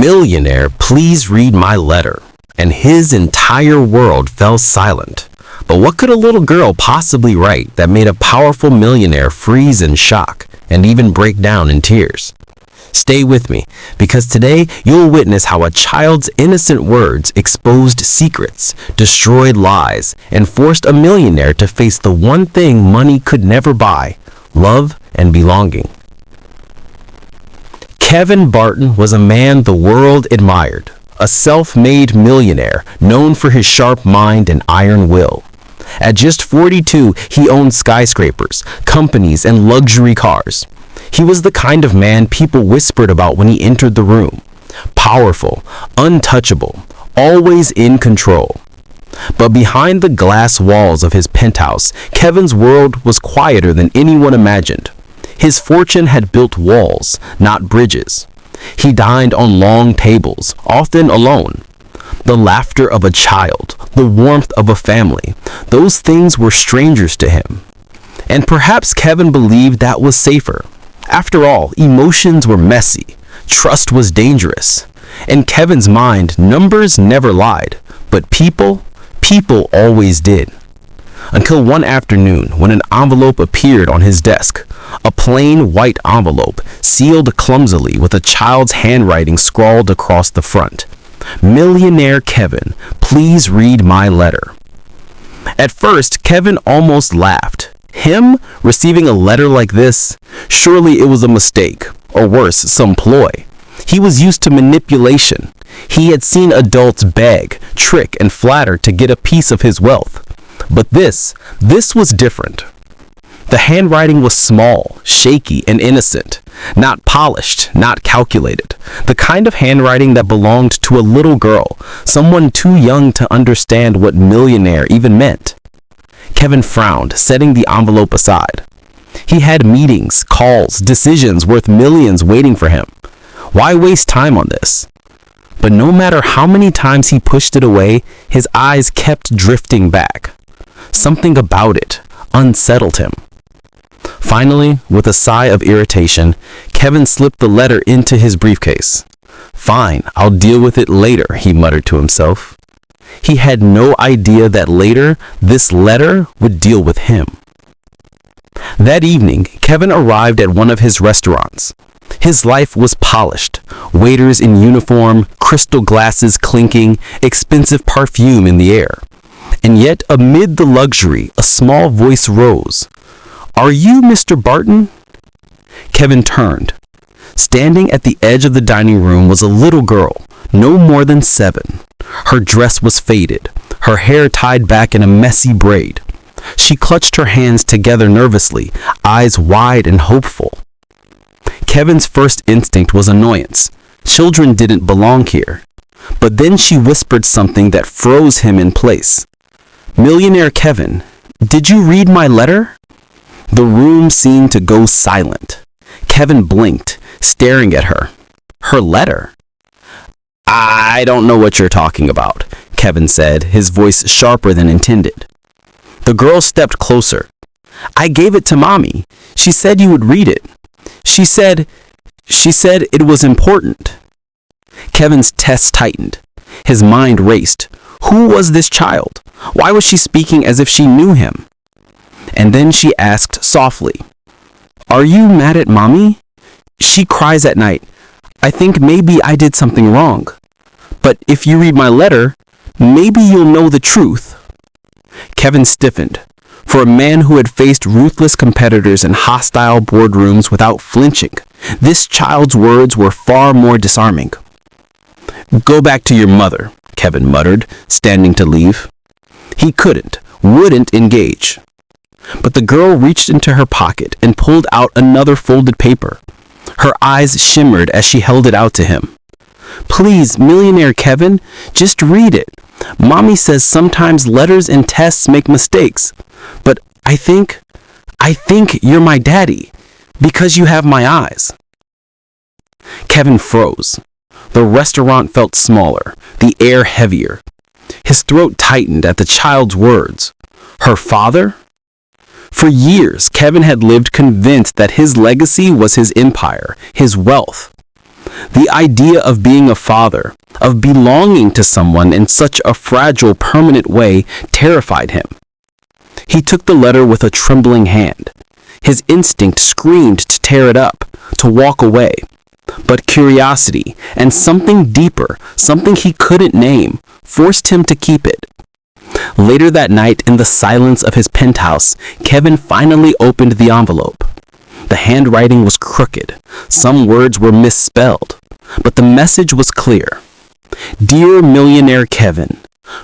"Millionaire, please read my letter." And his entire world fell silent. But what could a little girl possibly write that made a powerful millionaire freeze in shock and even break down in tears? Stay with me, because today you'll witness how a child's innocent words exposed secrets, destroyed lies, and forced a millionaire to face the one thing money could never buy: love and belonging. Kevin Barton was a man the world admired, a self-made millionaire known for his sharp mind and iron will. At just 42, he owned skyscrapers, companies, and luxury cars. He was the kind of man people whispered about when he entered the room. Powerful, untouchable, always in control. But behind the glass walls of his penthouse, Kevin's world was quieter than anyone imagined. His fortune had built walls, not bridges. He dined on long tables, often alone. The laughter of a child, the warmth of a family, those things were strangers to him. And perhaps Kevin believed that was safer. After all, emotions were messy, trust was dangerous. In Kevin's mind, numbers never lied, but people always did. Until one afternoon, when an envelope appeared on his desk, a plain white envelope sealed clumsily with a child's handwriting scrawled across the front. "Millionaire Kevin, please read my letter." At first, Kevin almost laughed. Him receiving a letter like this? Surely it was a mistake, or worse, some ploy. He was used to manipulation. He had seen adults beg, trick, and flatter to get a piece of his wealth. But this was different. The handwriting was small, shaky, and innocent. Not polished, not calculated. The kind of handwriting that belonged to a little girl, someone too young to understand what millionaire even meant. Kevin frowned, setting the envelope aside. He had meetings, calls, decisions worth millions waiting for him. Why waste time on this? But no matter how many times he pushed it away, his eyes kept drifting back. Something about it unsettled him. Finally, with a sigh of irritation, Kevin slipped the letter into his briefcase. "Fine, I'll deal with it later," he muttered to himself. He had no idea that later, this letter would deal with him. That evening, Kevin arrived at one of his restaurants. His life was polished. Waiters in uniform, crystal glasses clinking, expensive perfume in the air. And yet, amid the luxury, a small voice rose. "Are you Mr. Barton?" Kevin turned. Standing at the edge of the dining room was a little girl, no more than 7. Her dress was faded, her hair tied back in a messy braid. She clutched her hands together nervously, eyes wide and hopeful. Kevin's first instinct was annoyance. Children didn't belong here. But then she whispered something that froze him in place. "Millionaire Kevin, did you read my letter?" The room seemed to go silent. Kevin blinked, staring at her. Her letter? "I don't know what you're talking about," Kevin said, his voice sharper than intended. The girl stepped closer. "I gave it to Mommy. She said you would read it. She said it was important." Kevin's chest tightened. His mind raced. Who was this child? Why was she speaking as if she knew him? And then she asked softly, "Are you mad at Mommy? She cries at night. I think maybe I did something wrong. But if you read my letter, maybe you'll know the truth." Kevin stiffened. For a man who had faced ruthless competitors in hostile boardrooms without flinching, this child's words were far more disarming. "Go back to your mother," Kevin muttered, standing to leave. He wouldn't engage. But the girl reached into her pocket and pulled out another folded paper. Her eyes shimmered as she held it out to him. "Please, Millionaire Kevin, just read it. Mommy says sometimes letters and tests make mistakes. But I think you're my daddy, because you have my eyes." Kevin froze. The restaurant felt smaller, the air heavier. His throat tightened at the child's words. Her father? For years, Kevin had lived convinced that his legacy was his empire, his wealth. The idea of being a father, of belonging to someone in such a fragile, permanent way, terrified him. He took the letter with a trembling hand. His instinct screamed to tear it up, to walk away. But curiosity and something deeper, something he couldn't name, forced him to keep it. Later that night, in the silence of his penthouse, Kevin finally opened the envelope. The handwriting was crooked. Some words were misspelled. But the message was clear. Dear Millionaire Kevin,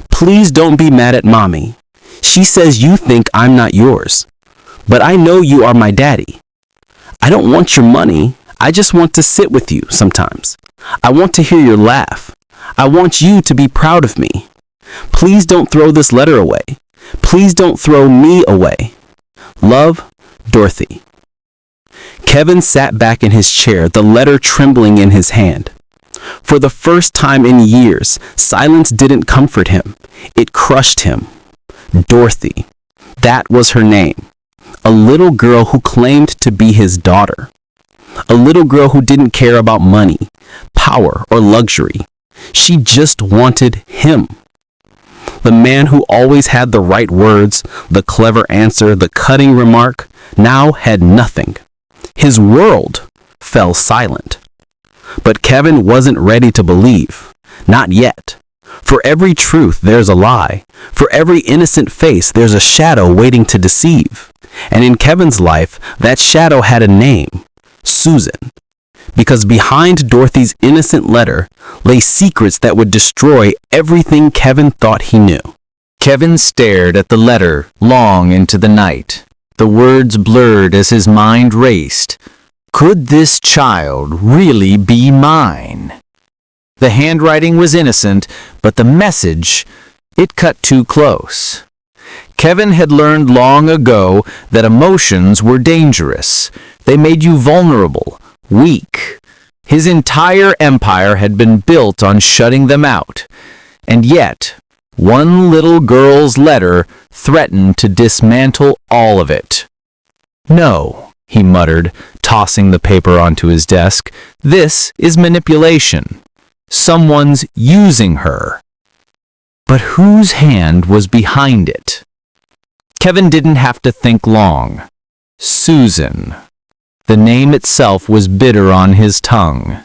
please don't be mad at Mommy. She says you think I'm not yours. But I know you are my daddy. I don't want your money. I just want to sit with you sometimes. I want to hear your laugh. I want you to be proud of me. Please don't throw this letter away. Please don't throw me away. Love, Dorothy. Kevin sat back in his chair, the letter trembling in his hand. For the first time in years, silence didn't comfort him. It crushed him. Dorothy. That was her name. A little girl who claimed to be his daughter. A little girl who didn't care about money, power, or luxury. She just wanted him. The man who always had the right words, the clever answer, the cutting remark, now had nothing. His world fell silent. But Kevin wasn't ready to believe. Not yet. For every truth, there's a lie. For every innocent face, there's a shadow waiting to deceive. And in Kevin's life, that shadow had a name. Susan. Because behind Dorothy's innocent letter lay secrets that would destroy everything Kevin thought he knew. Kevin stared at the letter long into the night. The words blurred as his mind raced. Could this child really be mine? The handwriting was innocent, but the message, it cut too close. Kevin had learned long ago that emotions were dangerous. They made you vulnerable, weak. His entire empire had been built on shutting them out. And yet, one little girl's letter threatened to dismantle all of it. No, he muttered, tossing the paper onto his desk. This is manipulation. Someone's using her. But whose hand was behind it? Kevin didn't have to think long. Susan. The name itself was bitter on his tongue.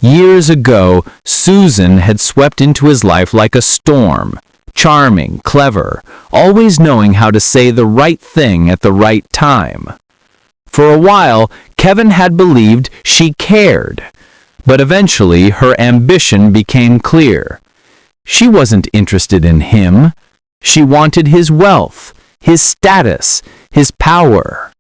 Years ago, Susan had swept into his life like a storm. Charming, clever, always knowing how to say the right thing at the right time. For a while, Kevin had believed she cared. But eventually, her ambition became clear. She wasn't interested in him. She wanted his wealth, his status, his power.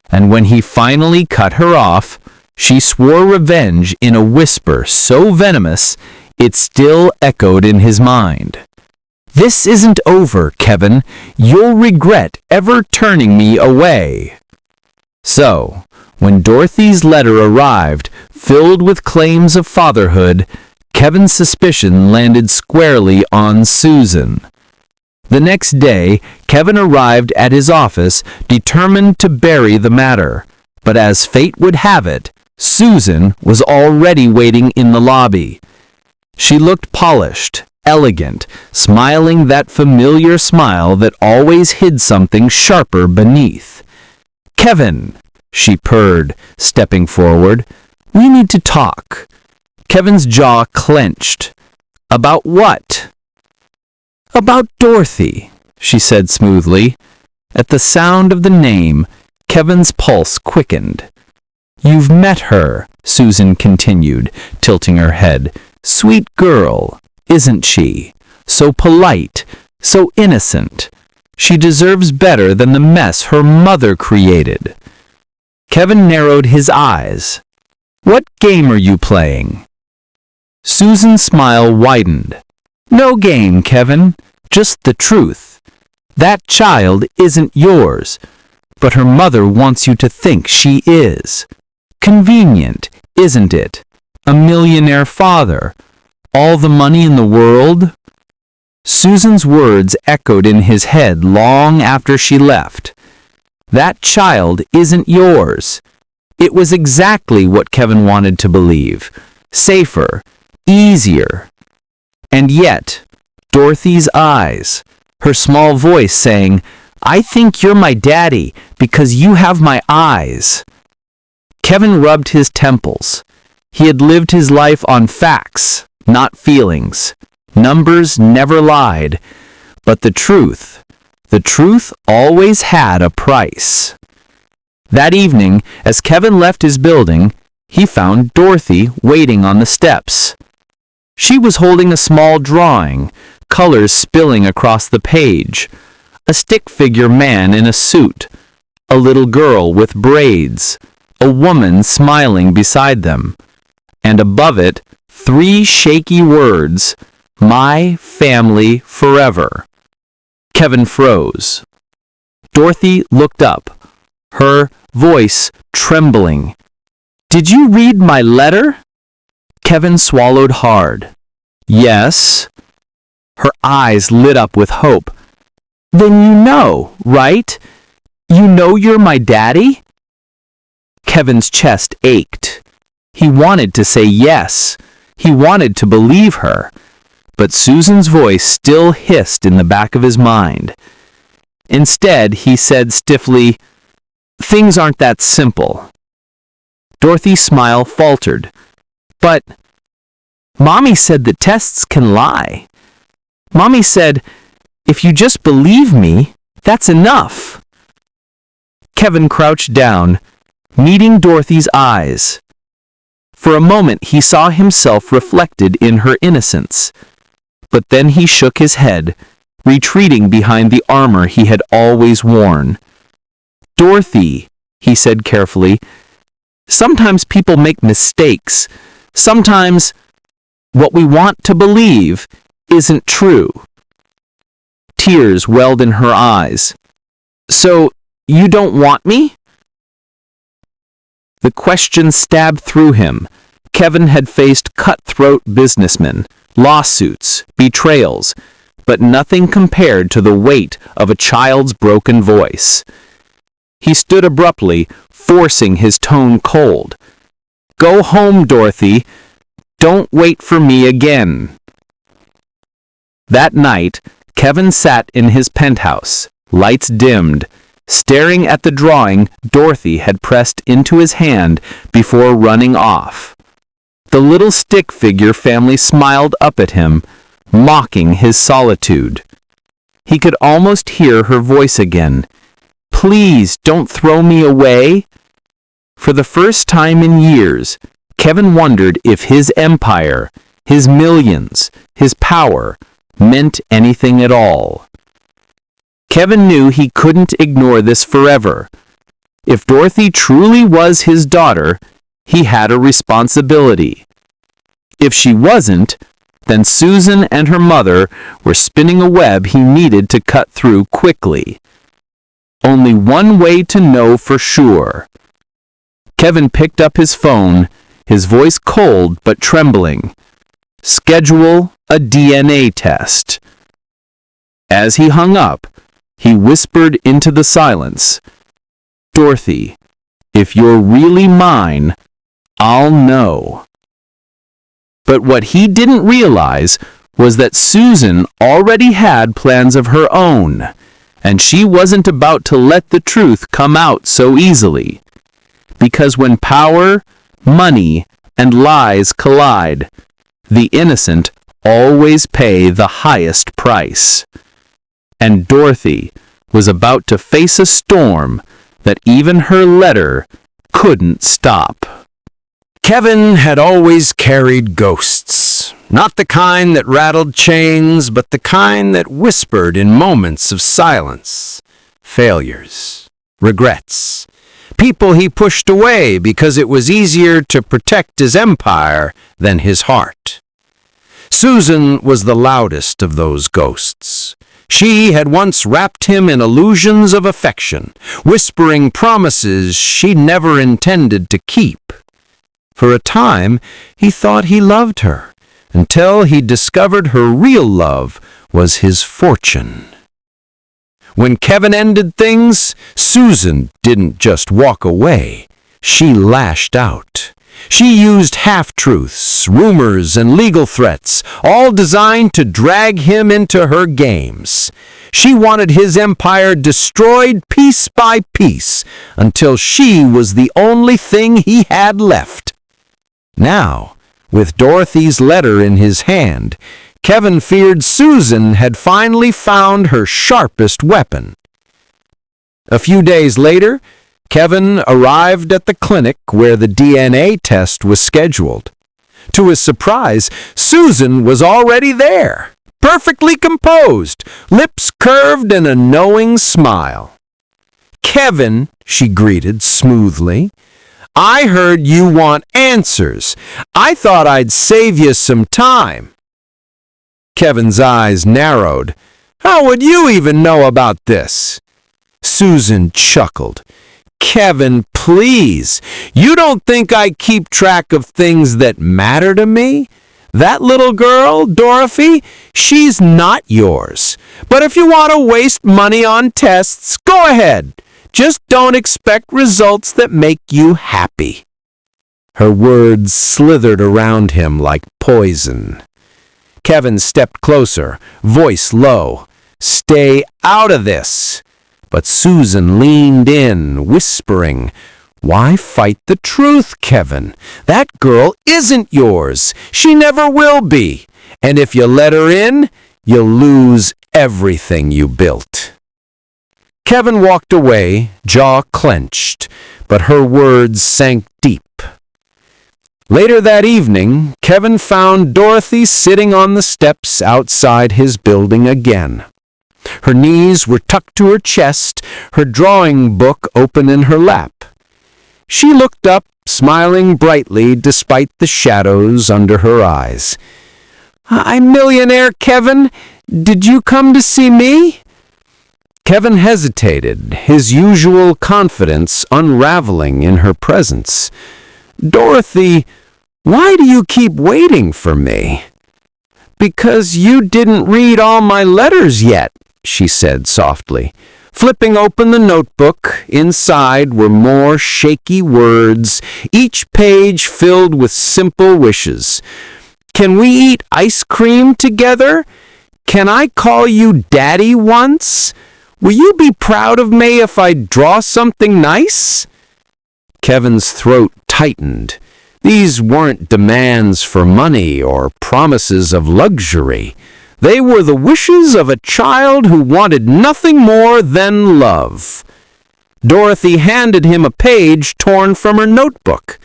And when he finally cut her off, she swore revenge in a whisper so venomous it still echoed in his mind. This isn't over, Kevin. You'll regret ever turning me away. So, when Dorothy's letter arrived, filled with claims of fatherhood, Kevin's suspicion landed squarely on Susan. The next day, Kevin arrived at his office, determined to bury the matter. But as fate would have it, Susan was already waiting in the lobby. She looked polished, elegant, smiling that familiar smile that always hid something sharper beneath. Kevin, she purred, stepping forward. We need to talk. Kevin's jaw clenched. About what? About Dorothy, she said smoothly. At the sound of the name, Kevin's pulse quickened. You've met her, Susan continued, tilting her head. Sweet girl, isn't she? So polite, so innocent. She deserves better than the mess her mother created. Kevin narrowed his eyes. What game are you playing? Susan's smile widened. No game, Kevin. Just the truth. That child isn't yours, but her mother wants you to think she is. Convenient, isn't it? A millionaire father. All the money in the world? Susan's words echoed in his head long after she left. That child isn't yours. It was exactly what Kevin wanted to believe. Safer, easier. And yet, Dorothy's eyes, her small voice saying, "I think you're my daddy because you have my eyes." Kevin rubbed his temples. He had lived his life on facts, not feelings. Numbers never lied. But the truth always had a price. That evening, as Kevin left his building, he found Dorothy waiting on the steps. She was holding a small drawing, colors spilling across the page. A stick-figure man in a suit, a little girl with braids, a woman smiling beside them, and above it, 3 shaky words, "My family forever." Kevin froze. Dorothy looked up, her voice trembling. "Did you read my letter?" Kevin swallowed hard. "Yes." Her eyes lit up with hope. "Then you know, right? You know you're my daddy?" Kevin's chest ached. He wanted to say yes. He wanted to believe her. But Susan's voice still hissed in the back of his mind. Instead, he said stiffly, "Things aren't that simple." Dorothy's smile faltered. "But Mommy said that tests can lie. Mommy said, if you just believe me, that's enough." Kevin crouched down, meeting Dorothy's eyes. For a moment he saw himself reflected in her innocence. But then he shook his head, retreating behind the armor he had always worn. "Dorothy," he said carefully, "sometimes people make mistakes. Sometimes what we want to believe isn't true." Tears welled in her eyes. "So, you don't want me?" The question stabbed through him. Kevin had faced cutthroat businessmen, lawsuits, betrayals, but nothing compared to the weight of a child's broken voice. He stood abruptly, forcing his tone cold. "Go home, Dorothy. Don't wait for me again." That night, Kevin sat in his penthouse, lights dimmed, staring at the drawing Dorothy had pressed into his hand before running off. The little stick figure family smiled up at him, mocking his solitude. He could almost hear her voice again. "Please don't throw me away." For the first time in years, Kevin wondered if his empire, his millions, his power meant anything at all. Kevin knew he couldn't ignore this forever. If Dorothy truly was his daughter, he had a responsibility. If she wasn't, then Susan and her mother were spinning a web he needed to cut through quickly. Only one way to know for sure. Kevin picked up his phone, his voice cold but trembling. "Schedule a DNA test." As he hung up, he whispered into the silence, "Dorothy, if you're really mine, I'll know." But what he didn't realize was that Susan already had plans of her own, and she wasn't about to let the truth come out so easily. Because when power, money, and lies collide, the innocent always pay the highest price. And Dorothy was about to face a storm that even her letter couldn't stop. Kevin had always carried ghosts, not the kind that rattled chains, but the kind that whispered in moments of silence. Failures, regrets, people he pushed away because it was easier to protect his empire than his heart. Susan was the loudest of those ghosts. She had once wrapped him in illusions of affection, whispering promises she never intended to keep. For a time, he thought he loved her, until he discovered her real love was his fortune. When Kevin ended things, Susan didn't just walk away. She lashed out. She used half-truths, rumors, and legal threats, all designed to drag him into her games. She wanted his empire destroyed piece by piece until she was the only thing he had left. Now, with Dorothy's letter in his hand, Kevin feared Susan had finally found her sharpest weapon. A few days later, Kevin arrived at the clinic where the DNA test was scheduled. To his surprise, Susan was already there, perfectly composed, lips curved in a knowing smile. "Kevin," she greeted smoothly, "I heard you want answers. I thought I'd save you some time." Kevin's eyes narrowed. "How would you even know about this?" Susan chuckled. "Kevin, please, you don't think I keep track of things that matter to me? That little girl, Dorothy, she's not yours. But if you want to waste money on tests, go ahead. Just don't expect results that make you happy." Her words slithered around him like poison. Kevin stepped closer, voice low. "Stay out of this." But Susan leaned in, whispering, "Why fight the truth, Kevin? That girl isn't yours. She never will be. And if you let her in, you'll lose everything you built." Kevin walked away, jaw clenched, but her words sank deep. Later that evening, Kevin found Dorothy sitting on the steps outside his building again. Her knees were tucked to her chest, her drawing book open in her lap. She looked up, smiling brightly despite the shadows under her eyes. "I'm Millionaire, Kevin. Did you come to see me?" Kevin hesitated, his usual confidence unraveling in her presence. "Dorothy, why do you keep waiting for me?" "Because you didn't read all my letters yet," she said softly. Flipping open the notebook, inside were more shaky words, each page filled with simple wishes. "Can we eat ice cream together? Can I call you Daddy once? Will you be proud of me if I draw something nice?" Kevin's throat tightened. These weren't demands for money or promises of luxury. They were the wishes of a child who wanted nothing more than love. Dorothy handed him a page torn from her notebook.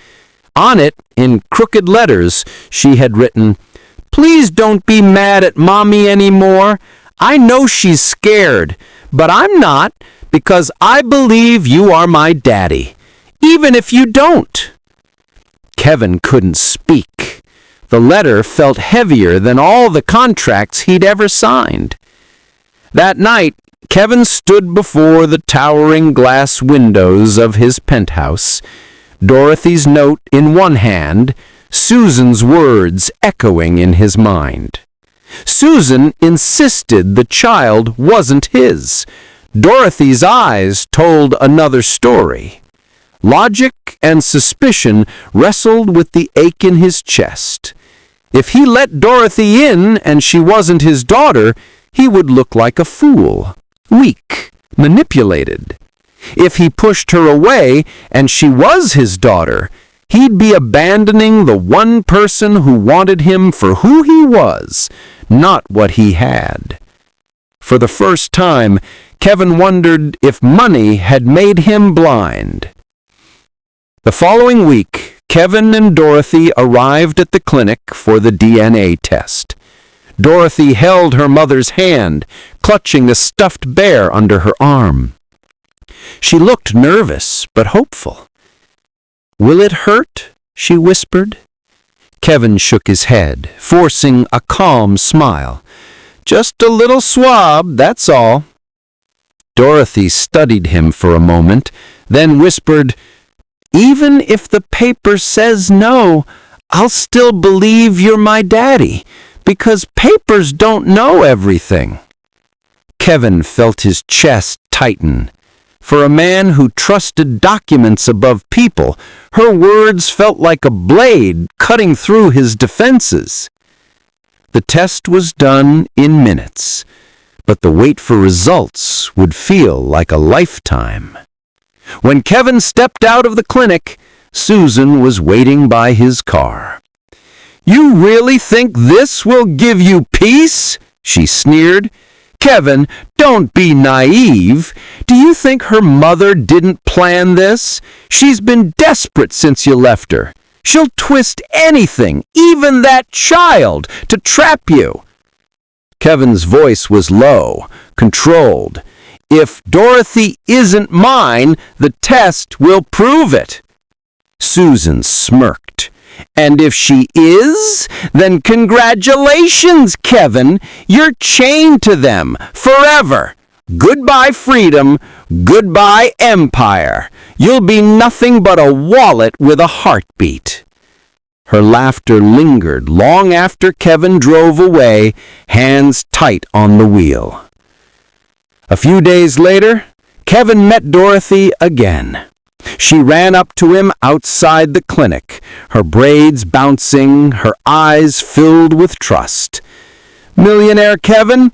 On it, in crooked letters, she had written, "Please don't be mad at Mommy anymore. I know she's scared, but I'm not, because I believe you are my daddy, even if you don't." Kevin couldn't speak. The letter felt heavier than all the contracts he'd ever signed. That night, Kevin stood before the towering glass windows of his penthouse, Dorothy's note in one hand, Susan's words echoing in his mind. Susan insisted the child wasn't his. Dorothy's eyes told another story. Logic and suspicion wrestled with the ache in his chest. If he let Dorothy in and she wasn't his daughter, he would look like a fool, weak, manipulated. If he pushed her away and she was his daughter, he'd be abandoning the one person who wanted him for who he was, not what he had. For the first time, Kevin wondered if money had made him blind. The following week, Kevin and Dorothy arrived at the clinic for the DNA test. Dorothy held her mother's hand, clutching the stuffed bear under her arm. She looked nervous but hopeful. "Will it hurt?" she whispered. Kevin shook his head, forcing a calm smile. "Just a little swab, that's all." Dorothy studied him for a moment, then whispered, "Even if the paper says no, I'll still believe you're my daddy, because papers don't know everything." Kevin felt his chest tighten. For a man who trusted documents above people, her words felt like a blade cutting through his defenses. The test was done in minutes, but the wait for results would feel like a lifetime. When Kevin stepped out of the clinic, Susan was waiting by his car. "You really think this will give you peace?" she sneered. "Kevin, don't be naive. Do you think her mother didn't plan this? She's been desperate since you left her. She'll twist anything, even that child, to trap you." Kevin's voice was low, controlled. "If Dorothy isn't mine, the test will prove it." Susan smirked. "And if she is, then congratulations, Kevin. You're chained to them forever. Goodbye freedom, goodbye empire. You'll be nothing but a wallet with a heartbeat." Her laughter lingered long after Kevin drove away, hands tight on the wheel. A few days later, Kevin met Dorothy again. She ran up to him outside the clinic, her braids bouncing, her eyes filled with trust. "Millionaire Kevin,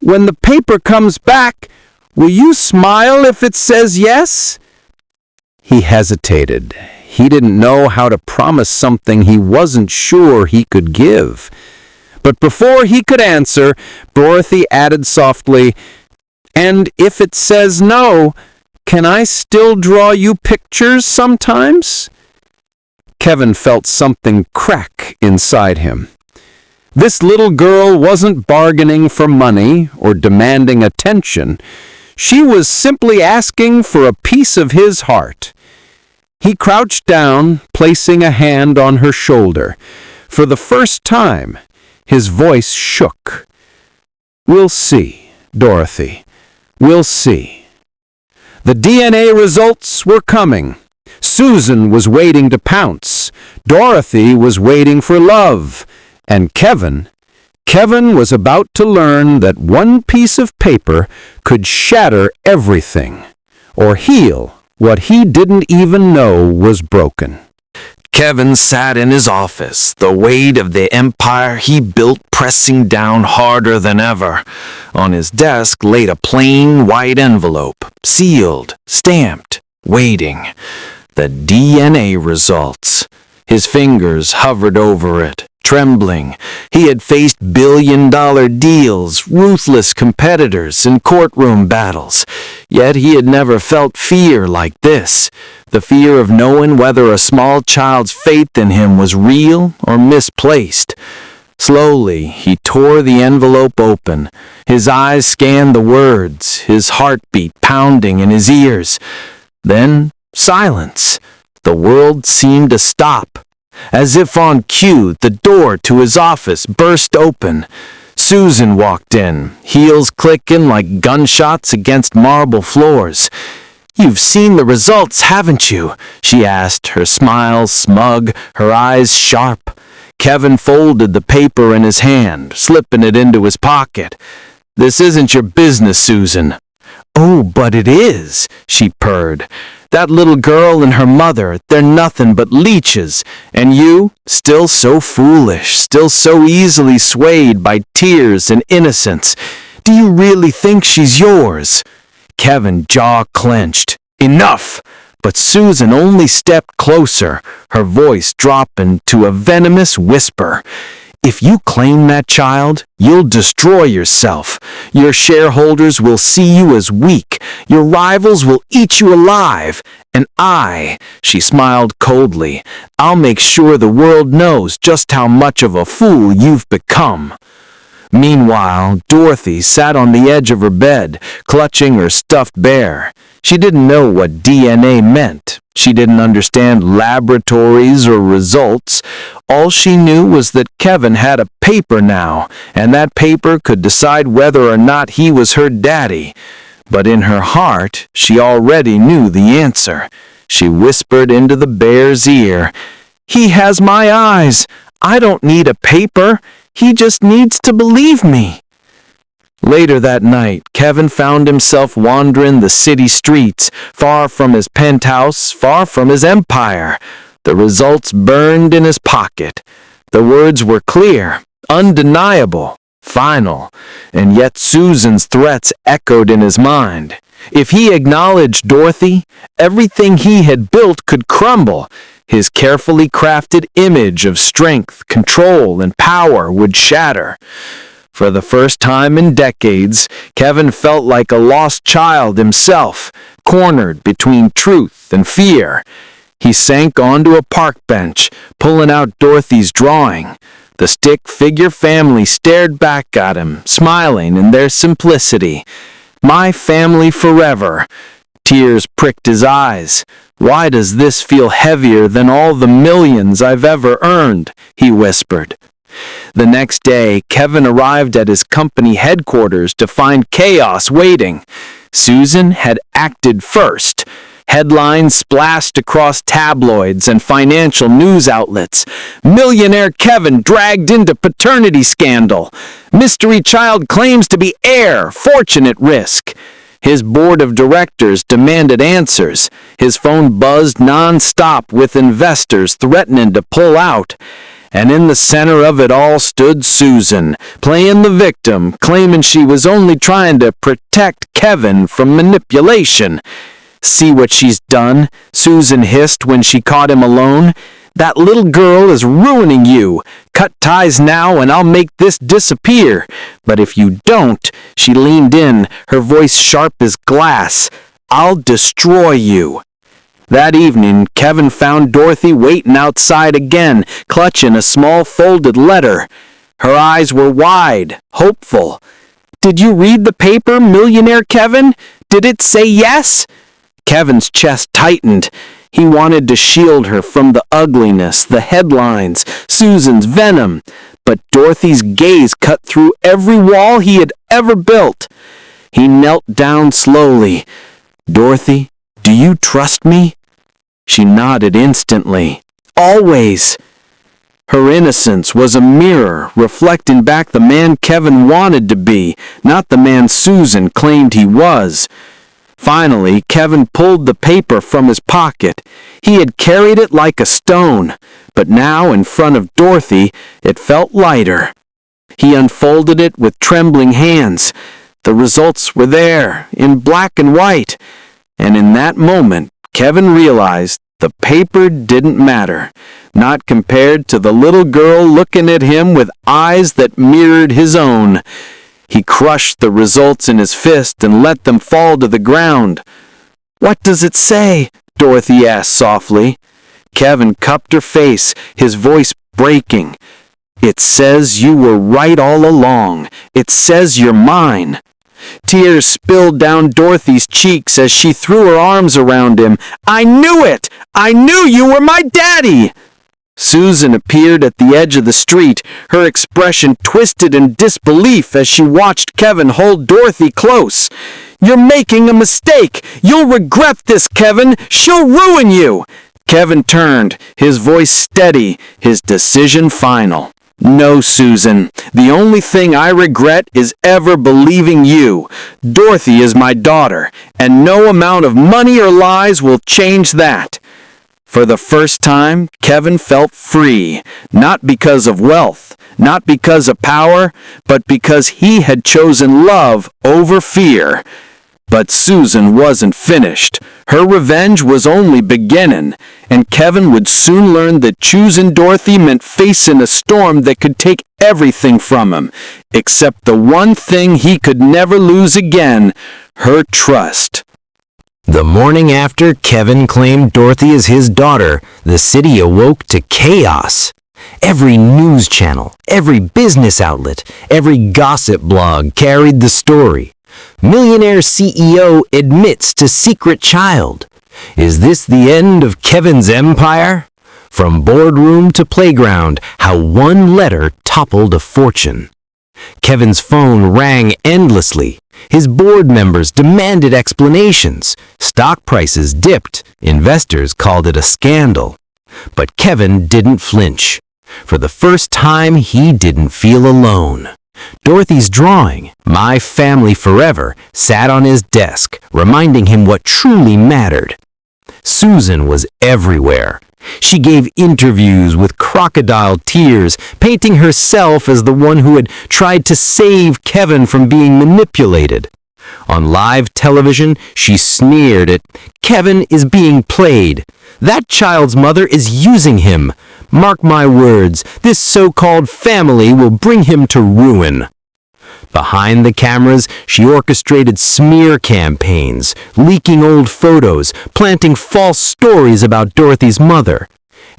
when the paper comes back, will you smile if it says yes?" He hesitated. He didn't know how to promise something he wasn't sure he could give. But before he could answer, Dorothy added softly, "And if it says no, can I still draw you pictures sometimes?" Kevin felt something crack inside him. This little girl wasn't bargaining for money or demanding attention. She was simply asking for a piece of his heart. He crouched down, placing a hand on her shoulder. For the first time, his voice shook. "We'll see, Dorothy. We'll see." The DNA results were coming. Susan was waiting to pounce. Dorothy was waiting for love. And Kevin was about to learn that one piece of paper could shatter everything, or heal what he didn't even know was broken. Kevin sat in his office, the weight of the empire he built pressing down harder than ever. On his desk laid a plain white envelope, sealed, stamped, waiting. The DNA results. His fingers hovered over it, trembling. He had faced billion-dollar deals, ruthless competitors, and courtroom battles. Yet he had never felt fear like this. The fear of knowing whether a small child's faith in him was real or misplaced. Slowly, he tore the envelope open. His eyes scanned the words, his heartbeat pounding in his ears. Then, silence. The world seemed to stop. As if on cue, the door to his office burst open. Susan walked in, heels clicking like gunshots against marble floors. "You've seen the results, haven't you?" she asked, her smile smug, her eyes sharp. Kevin folded the paper in his hand, slipping it into his pocket. "This isn't your business, Susan." "Oh, but it is," she purred. "That little girl and her mother, they're nothing but leeches. And you, still so foolish, still so easily swayed by tears and innocence. Do you really think she's yours?" Kevin's jaw clenched. "Enough!" But Susan only stepped closer, her voice dropping to a venomous whisper. "If you claim that child, you'll destroy yourself. Your shareholders will see you as weak. Your rivals will eat you alive. And she smiled coldly, "I'll make sure the world knows just how much of a fool you've become." Meanwhile, Dorothy sat on the edge of her bed, clutching her stuffed bear. She didn't know what DNA meant. She didn't understand laboratories or results. All she knew was that Kevin had a paper now, and that paper could decide whether or not he was her daddy. But in her heart, she already knew the answer. She whispered into the bear's ear, "He has my eyes. I don't need a paper. He just needs to believe me." Later that night, Kevin found himself wandering the city streets, far from his penthouse, far from his empire. The results burned in his pocket. The words were clear, undeniable, final, and yet Susan's threats echoed in his mind. If he acknowledged Dorothy, everything he had built could crumble. His carefully crafted image of strength, control, and power would shatter. For the first time in decades, Kevin felt like a lost child himself, cornered between truth and fear. He sank onto a park bench, pulling out Dorothy's drawing. The stick figure family stared back at him, smiling in their simplicity. "My family forever." Tears pricked his eyes. "Why does this feel heavier than all the millions I've ever earned?" he whispered. The next day, Kevin arrived at his company headquarters to find chaos waiting. Susan had acted first. Headlines splashed across tabloids and financial news outlets. "Millionaire Kevin dragged into paternity scandal. Mystery child claims to be heir, fortune at risk." His board of directors demanded answers. His phone buzzed non-stop with investors threatening to pull out. And in the center of it all stood Susan, playing the victim, claiming she was only trying to protect Kevin from manipulation. "See what she's done," Susan hissed when she caught him alone. "That little girl is ruining you. Cut ties now and I'll make this disappear. But if you don't," she leaned in, her voice sharp as glass, "I'll destroy you." That evening, Kevin found Dorothy waiting outside again, clutching a small folded letter. Her eyes were wide, hopeful. "Did you read the paper, Millionaire Kevin? Did it say yes?" Kevin's chest tightened. He wanted to shield her from the ugliness, the headlines, Susan's venom. But Dorothy's gaze cut through every wall he had ever built. He knelt down slowly. "Dorothy, do you trust me?" She nodded instantly. "Always." Her innocence was a mirror reflecting back the man Kevin wanted to be, not the man Susan claimed he was. Finally, Kevin pulled the paper from his pocket. He had carried it like a stone, but now in front of Dorothy, it felt lighter. He unfolded it with trembling hands. The results were there, in black and white, and in that moment, Kevin realized the paper didn't matter, not compared to the little girl looking at him with eyes that mirrored his own. He crushed the results in his fist and let them fall to the ground. "What does it say?" Dorothy asked softly. Kevin cupped her face, his voice breaking. "It says you were right all along. It says you're mine." Tears spilled down Dorothy's cheeks as she threw her arms around him. "I knew it! I knew you were my daddy!" Susan appeared at the edge of the street, her expression twisted in disbelief as she watched Kevin hold Dorothy close. "You're making a mistake! You'll regret this, Kevin! She'll ruin you!" Kevin turned, his voice steady, his decision final. "No, Susan. The only thing I regret is ever believing you. Dorothy is my daughter, and no amount of money or lies will change that." For the first time, Kevin felt free, not because of wealth, not because of power, but because he had chosen love over fear. But Susan wasn't finished. Her revenge was only beginning, and Kevin would soon learn that choosing Dorothy meant facing a storm that could take everything from him, except the one thing he could never lose again, her trust. The morning after Kevin claimed Dorothy as his daughter, the city awoke to chaos. Every news channel, every business outlet, every gossip blog carried the story. Millionaire CEO admits to secret child. Is this the end of Kevin's empire? From boardroom to playground, how one letter toppled a fortune. Kevin's phone rang endlessly. His board members demanded explanations. Stock prices dipped. Investors called it a scandal. But Kevin didn't flinch. For the first time, he didn't feel alone. Dorothy's drawing, "My Family Forever," sat on his desk, reminding him what truly mattered. Susan was everywhere. She gave interviews with crocodile tears, painting herself as the one who had tried to save Kevin from being manipulated. On live television, she sneered at, "Kevin is being played. That child's mother is using him. Mark my words, this so-called family will bring him to ruin." Behind the cameras, she orchestrated smear campaigns, leaking old photos, planting false stories about Dorothy's mother.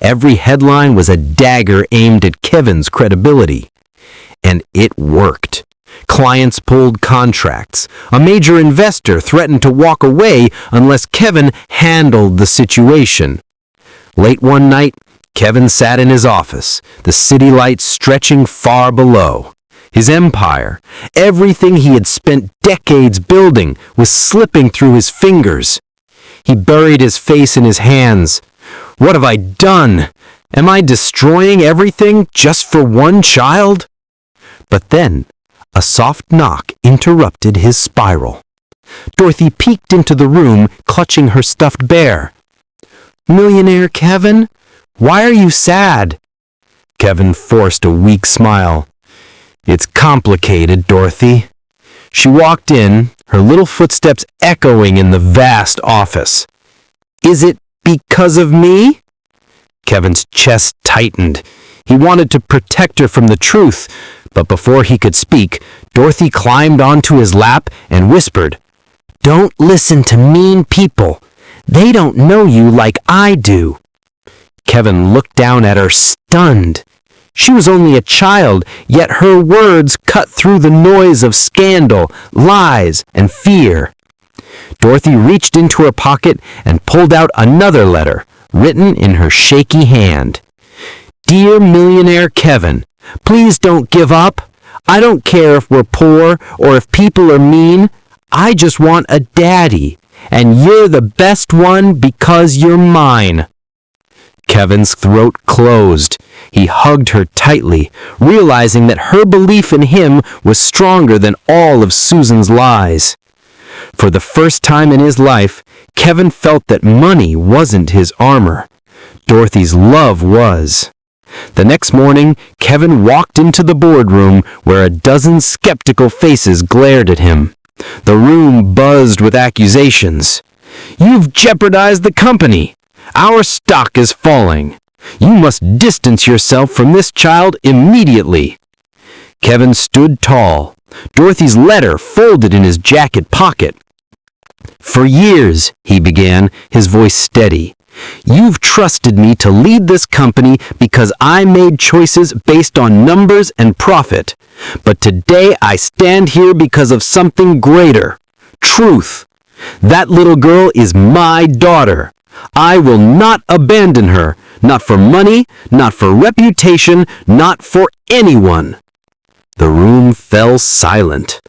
Every headline was a dagger aimed at Kevin's credibility. And it worked. Clients pulled contracts. A major investor threatened to walk away unless Kevin handled the situation. Late one night, Kevin sat in his office, the city lights stretching far below. His empire, everything he had spent decades building, was slipping through his fingers. He buried his face in his hands. "What have I done? Am I destroying everything just for one child?" But then, a soft knock interrupted his spiral. Dorothy peeked into the room, clutching her stuffed bear. "Millionaire Kevin? Why are you sad?" Kevin forced a weak smile. "It's complicated, Dorothy." She walked in, her little footsteps echoing in the vast office. "Is it because of me?" Kevin's chest tightened. He wanted to protect her from the truth, but before he could speak, Dorothy climbed onto his lap and whispered, "Don't listen to mean people. They don't know you like I do." Kevin looked down at her, stunned. She was only a child, yet her words cut through the noise of scandal, lies, and fear. Dorothy reached into her pocket and pulled out another letter, written in her shaky hand. "Dear Millionaire Kevin, please don't give up. I don't care if we're poor or if people are mean. I just want a daddy, and you're the best one because you're mine." Kevin's throat closed. He hugged her tightly, realizing that her belief in him was stronger than all of Susan's lies. For the first time in his life, Kevin felt that money wasn't his armor. Dorothy's love was. The next morning, Kevin walked into the boardroom where a dozen skeptical faces glared at him. The room buzzed with accusations. "You've jeopardized the company. Our stock is falling. You must distance yourself from this child immediately." Kevin stood tall, Dorothy's letter folded in his jacket pocket. "For years," he began, his voice steady, "you've trusted me to lead this company because I made choices based on numbers and profit. But today I stand here because of something greater. Truth. That little girl is my daughter. I will not abandon her, not for money, not for reputation, not for anyone." The room fell silent.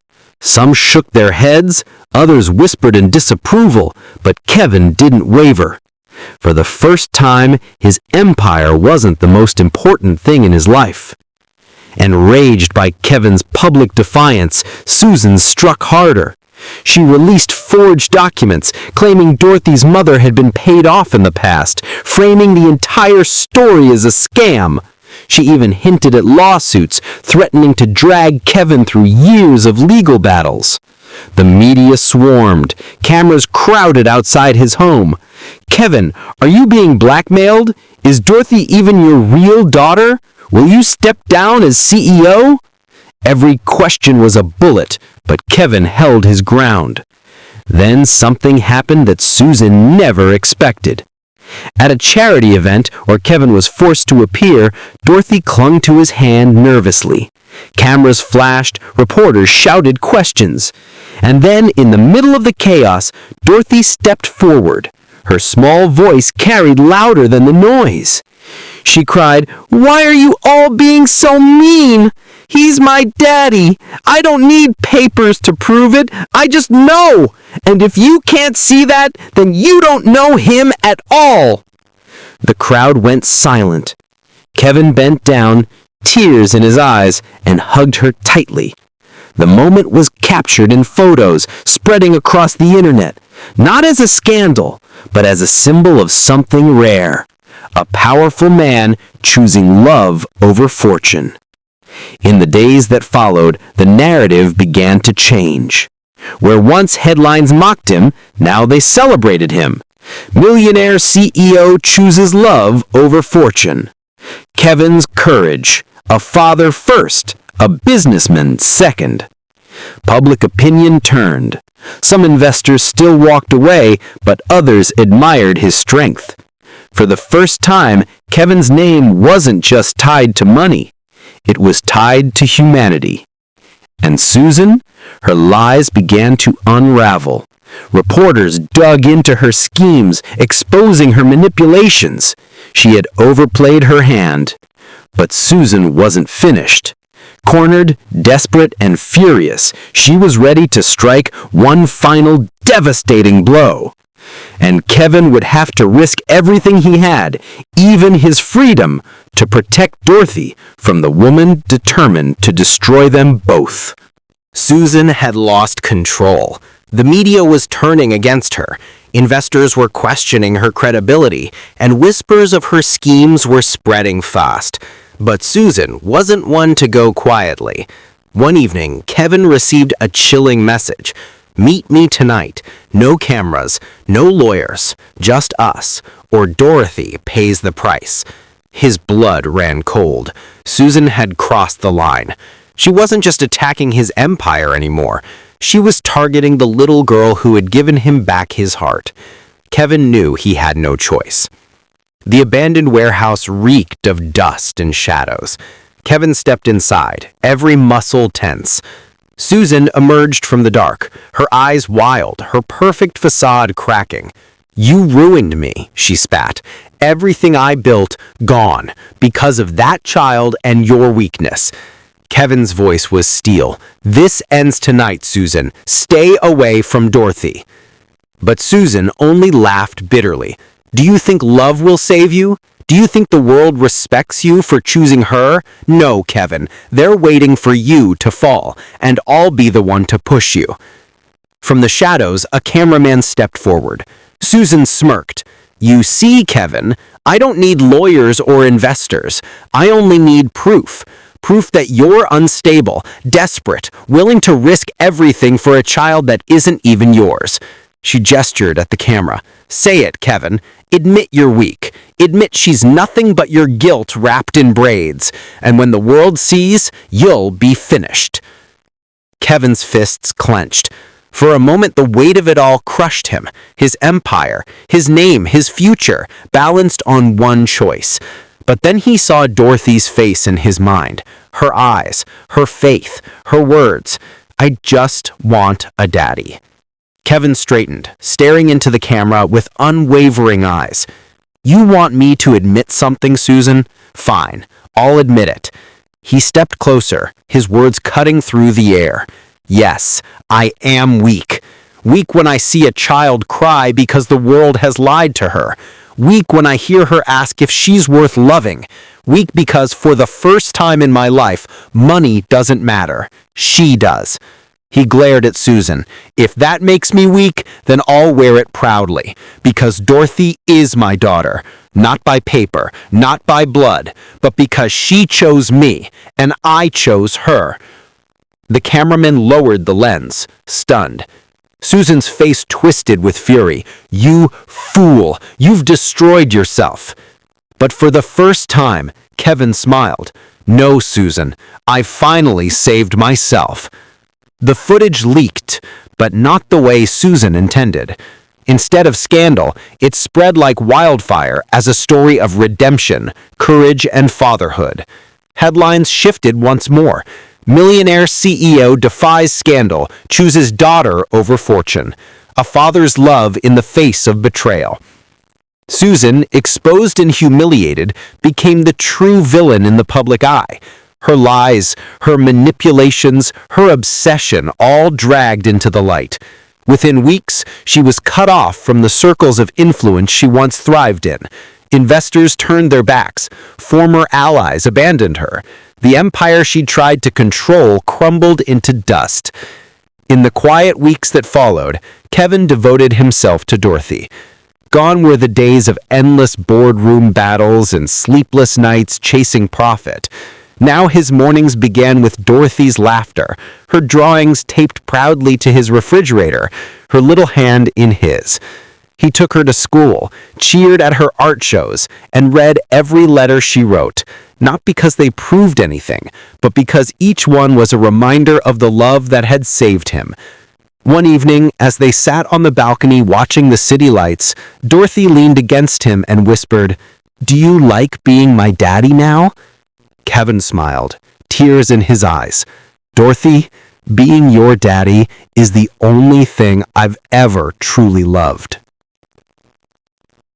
Some shook their heads, others whispered in disapproval, but Kevin didn't waver. For the first time, his empire wasn't the most important thing in his life. Enraged by Kevin's public defiance, Susan struck harder. She released forged documents, claiming Dorothy's mother had been paid off in the past, framing the entire story as a scam. She even hinted at lawsuits, threatening to drag Kevin through years of legal battles. The media swarmed. Cameras crowded outside his home. "Kevin, are you being blackmailed? Is Dorothy even your real daughter? Will you step down as CEO?" Every question was a bullet, but Kevin held his ground. Then something happened that Susan never expected. At a charity event where Kevin was forced to appear, Dorothy clung to his hand nervously. Cameras flashed, reporters shouted questions. And then, in the middle of the chaos, Dorothy stepped forward. Her small voice carried louder than the noise. She cried, "Why are you all being so mean? He's my daddy. I don't need papers to prove it. I just know. And if you can't see that, then you don't know him at all." The crowd went silent. Kevin bent down, tears in his eyes, and hugged her tightly. The moment was captured in photos spreading across the internet, not as a scandal, but as a symbol of something rare. A powerful man choosing love over fortune. In the days that followed, the narrative began to change. Where once headlines mocked him, now they celebrated him. Millionaire CEO chooses love over fortune. Kevin's courage, a father first, a businessman second. Public opinion turned. Some investors still walked away, but others admired his strength. For the first time, Kevin's name wasn't just tied to money. It was tied to humanity. And Susan? Her lies began to unravel. Reporters dug into her schemes, exposing her manipulations. She had overplayed her hand. But Susan wasn't finished. Cornered, desperate, and furious, she was ready to strike one final devastating blow. And Kevin would have to risk everything he had, even his freedom, to protect Dorothy from the woman determined to destroy them both. Susan had lost control. The media was turning against her. Investors were questioning her credibility, and whispers of her schemes were spreading fast. But Susan wasn't one to go quietly. One evening, Kevin received a chilling message. "Meet me tonight. No cameras, no lawyers, just us, or Dorothy pays the price." His blood ran cold. Susan had crossed the line. She wasn't just attacking his empire anymore. She was targeting the little girl who had given him back his heart. Kevin knew he had no choice. The abandoned warehouse reeked of dust and shadows. Kevin stepped inside, every muscle tense. Susan emerged from the dark, her eyes wild, her perfect facade cracking. "You ruined me," she spat. "Everything I built, gone, because of that child and your weakness." Kevin's voice was steel. "This ends tonight, Susan. Stay away from Dorothy." But Susan only laughed bitterly. "Do you think love will save you? Do you think the world respects you for choosing her? No, Kevin. They're waiting for you to fall, and I'll be the one to push you." From the shadows, a cameraman stepped forward. Susan smirked. "You see, Kevin, I don't need lawyers or investors. I only need proof. Proof that you're unstable, desperate, willing to risk everything for a child that isn't even yours." She gestured at the camera. "Say it, Kevin. Admit you're weak. Admit she's nothing but your guilt wrapped in braids. And when the world sees, you'll be finished." Kevin's fists clenched. For a moment, the weight of it all crushed him. His empire, his name, his future, balanced on one choice. But then he saw Dorothy's face in his mind. Her eyes, her faith, her words. "I just want a daddy." Kevin straightened, staring into the camera with unwavering eyes. "You want me to admit something, Susan? Fine, I'll admit it." He stepped closer, his words cutting through the air. "Yes, I am weak. Weak when I see a child cry because the world has lied to her. Weak when I hear her ask if she's worth loving. Weak because for the first time in my life, money doesn't matter. She does." He glared at Susan. "If that makes me weak, then I'll wear it proudly, because Dorothy is my daughter, not by paper, not by blood, but because she chose me, and I chose her." The cameraman lowered the lens, stunned. Susan's face twisted with fury. "You fool! You've destroyed yourself." But for the first time, Kevin smiled. "No, Susan, I finally saved myself." The footage leaked, but not the way Susan intended. Instead of scandal, it spread like wildfire as a story of redemption, courage, and fatherhood. Headlines shifted once more. Millionaire CEO defies scandal, chooses daughter over fortune. A father's love in the face of betrayal. Susan, exposed and humiliated, became the true villain in the public eye. Her lies, her manipulations, her obsession all dragged into the light. Within weeks, she was cut off from the circles of influence she once thrived in. Investors turned their backs. Former allies abandoned her. The empire she tried to control crumbled into dust. In the quiet weeks that followed, Kevin devoted himself to Dorothy. Gone were the days of endless boardroom battles and sleepless nights chasing profit. Now his mornings began with Dorothy's laughter, her drawings taped proudly to his refrigerator, her little hand in his. He took her to school, cheered at her art shows, and read every letter she wrote, not because they proved anything, but because each one was a reminder of the love that had saved him. One evening, as they sat on the balcony watching the city lights, Dorothy leaned against him and whispered, "Do you like being my daddy now?" Kevin smiled, tears in his eyes. "Dorothy, being your daddy is the only thing I've ever truly loved."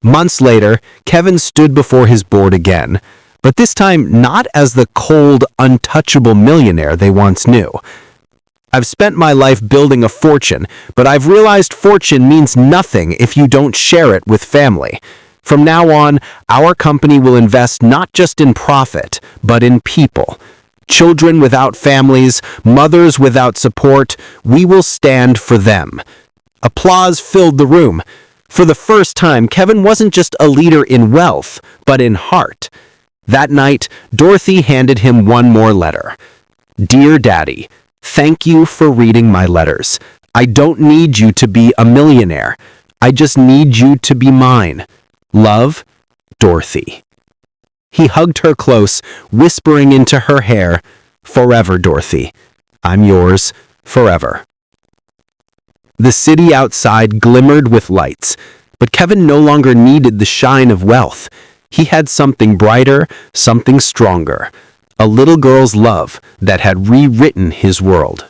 Months later, Kevin stood before his board again, but this time not as the cold, untouchable millionaire they once knew. "I've spent my life building a fortune, but I've realized fortune means nothing if you don't share it with family. From now on, our company will invest not just in profit, but in people. Children without families, mothers without support, we will stand for them." Applause filled the room. For the first time, Kevin wasn't just a leader in wealth, but in heart. That night, Dorothy handed him one more letter. "Dear Daddy, thank you for reading my letters. I don't need you to be a millionaire. I just need you to be mine. Love, Dorothy." He hugged her close, whispering into her hair, "Forever, Dorothy. I'm yours forever." The city outside glimmered with lights, but Kevin no longer needed the shine of wealth. He had something brighter, something stronger, a little girl's love that had rewritten his world.